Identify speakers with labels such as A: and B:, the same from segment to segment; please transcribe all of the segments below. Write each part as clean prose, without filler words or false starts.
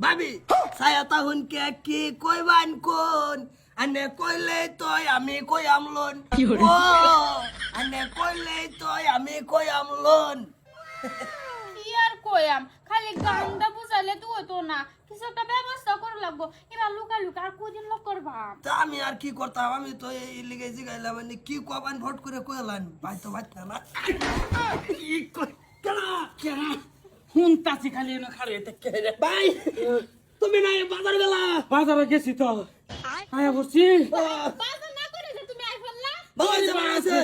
A: ভাবি ছায়া তাহুন কে কি কইবান কোন আনে কইলে তোই আমি কই আমলন ও আনে কইলে তোই আমি কই আমলন
B: কি আর কইয়াম খালি গানটা বুঝাইলে তো হতো না কিছু একটা ব্যবস্থা করে লাগবো এরা লুকা লুকা আর কদিন লোক করবা
A: তা আমি আর কি করতাম আমি তো এই লিগে জিগাইলাম মানে কি কবান ভোট করে কইলাম ভাই তো ভাই না
C: কি কই কেনা কেনা হুনতাছি খালি এনে খালি এটা কে রে
A: ভাই তুমি না বাজার গেলা
C: বাজারে গেছি তো আয়া বসছি
B: বাজার না করে যে তুমি আই ফেললা
A: ভাই জামাই আছে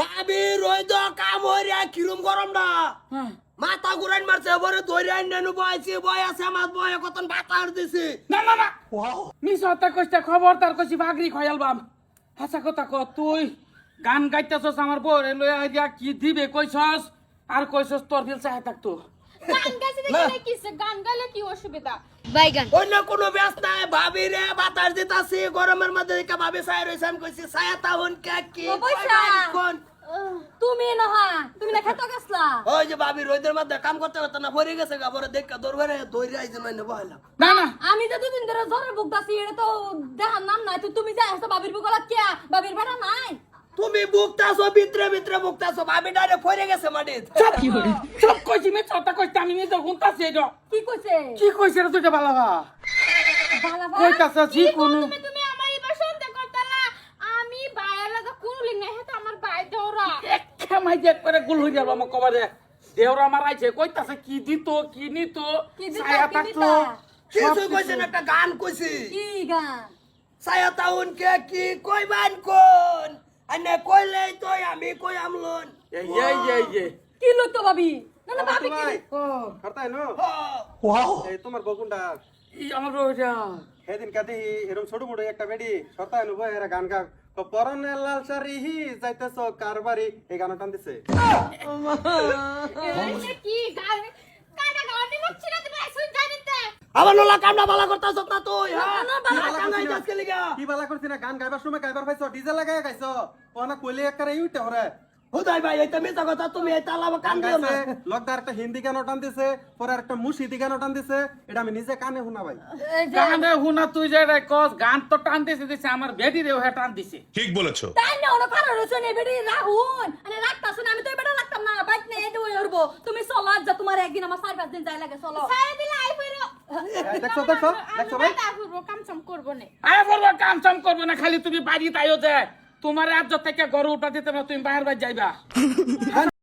A: ভাবি রই তো কাম হইরা কিরম গরম না
C: হ্যাঁ
A: মাথা ঘুরাইন মারছে বরে ধরে আইনানু বয়ছি বয় আছে আমার বয় কতন বাতার দিছি
C: না না না মিস হতা কইতে খবর তার কইছি ভাগরি খয়াল বাম হাসা কথা ক তুই গান গাইতেছস আমার বউরে লইয়া দিয়া কি দিবে কইছস আর কইছস তোর ফিল চাই থাকতো
B: গান গাইতে দেখলে কিসে গান গাইলে কি অসুবিধা
A: অন্য কোনো ব্যস্ত নাই ভাবি রে বাতার দিতাছি গরমের মধ্যে কা ভাবি ছাই রইছে আমি কইছি ছায়া তাহুন কে কি কোন
D: তুমি নহা তুমি না খেতে গেছলা
A: ওই যে ভাবি রোদের মধ্যে কাম করতে করতে না পড়ে গেছে গা বড় দেখা দৌড়ে দৌড়ে আইছে মানে বয়লা
C: না না
D: আমি তো দুদিন ধরে জ্বরে ভুগতাছি এটা তো দেখার নাম নাই তো তুমি যাই আসো বাবির বুকলা কে বাবির বেটা নাই
A: তুমি বুকতাছো ভিতরে ভিতরে বুকতাছো ভাবি ডাইরেক্ট পড়ে গেছে মাটি
C: সব কি হরে সব কইছি মে চতা কইতে আমি নিজে হুনতাছি এটা
D: কি কইছে
C: কি কইছে রে তুই বালাবা
D: বালাবা
C: কইতাছ জি কোন
B: তুমি আমার এবার সন্দেহ করতে না আমি বাইরে লাগা কুলি না হেতা আমার বাই দেওরা
C: একটা মাইজে করে গুল হই যাব আমার কবারে দেওরা মারাইছে কইতাছে কি দিত কি নিত
D: কি দিতা,
C: ছায়া
D: কি
C: থাকতো
D: দিতা?
A: কিছু কইছে না একটা গান কইছি
D: কি গান
A: ছায়া তাহুন কে কি কইবান কোন আনে কইলে তোই আমি কই আমলন
C: এই
D: কি লইতো বাবি না না বাবি কি
C: ও
E: হরতাই নো
A: ওয়াও
E: এই তোমার বকুন্ডা
C: ই আমার রোজা
E: সেদিন কাটি এরকম ছোট মোটো একটা বেডি সরতাই নো বই এরা গান গা পরনে লাল শাড়ি যাইতেছ কারবারি এই গান টান দিছে
B: কি গান কাটা গাওয়াতে হচ্ছে না তুমি শুন জানিতে
A: আবার নোলা কামনা বালা করতাছ না তুই হ্যাঁ
D: না, বালা
A: না কামাই আজকে লিগা
E: কি বালা করছিস না গান গাইবার সময় গাইবার পাইছো ডিজে লাগাই গাইছো ওনা কইলে একবারে ইউতে হরে
A: হুদাই ভাই এটা মিছা কথা তুমি এই তালাব কান দিও না
E: লগদার একটা হিন্দি গান টান দিছে পরে একটা মুর্শিদি গান টান দিছে এটা আমি নিজে কানে শুনা ভাই
D: এই যে
C: গানে হুনা তুই যে রে কস গান তো টান দিছে আমার বেডি রে ওহে টান দিছে
F: ঠিক বলেছো
D: তাই না ওনা কারো রসনে বেডি রাহুন মানে রাখতাছ না আমি তো বেটা রাখতাম না বাইক নে এটো হইরবো তুমি চলো আজ যা তোমার একদিন আমার 4-5 দিন যাই লাগে চলো
B: সারা দিলে আই ফেরো
E: দেখছো দেখছো দেখছো ভাই
B: কাম চাম করবো না
C: আয় বলবো কাম চাম করবো না খালি তুমি বাড়ি তাইও যে তোমার রাজ্য থেকে গরু উঠা দিতে না তুমি বাইরে বাইরে যাইবা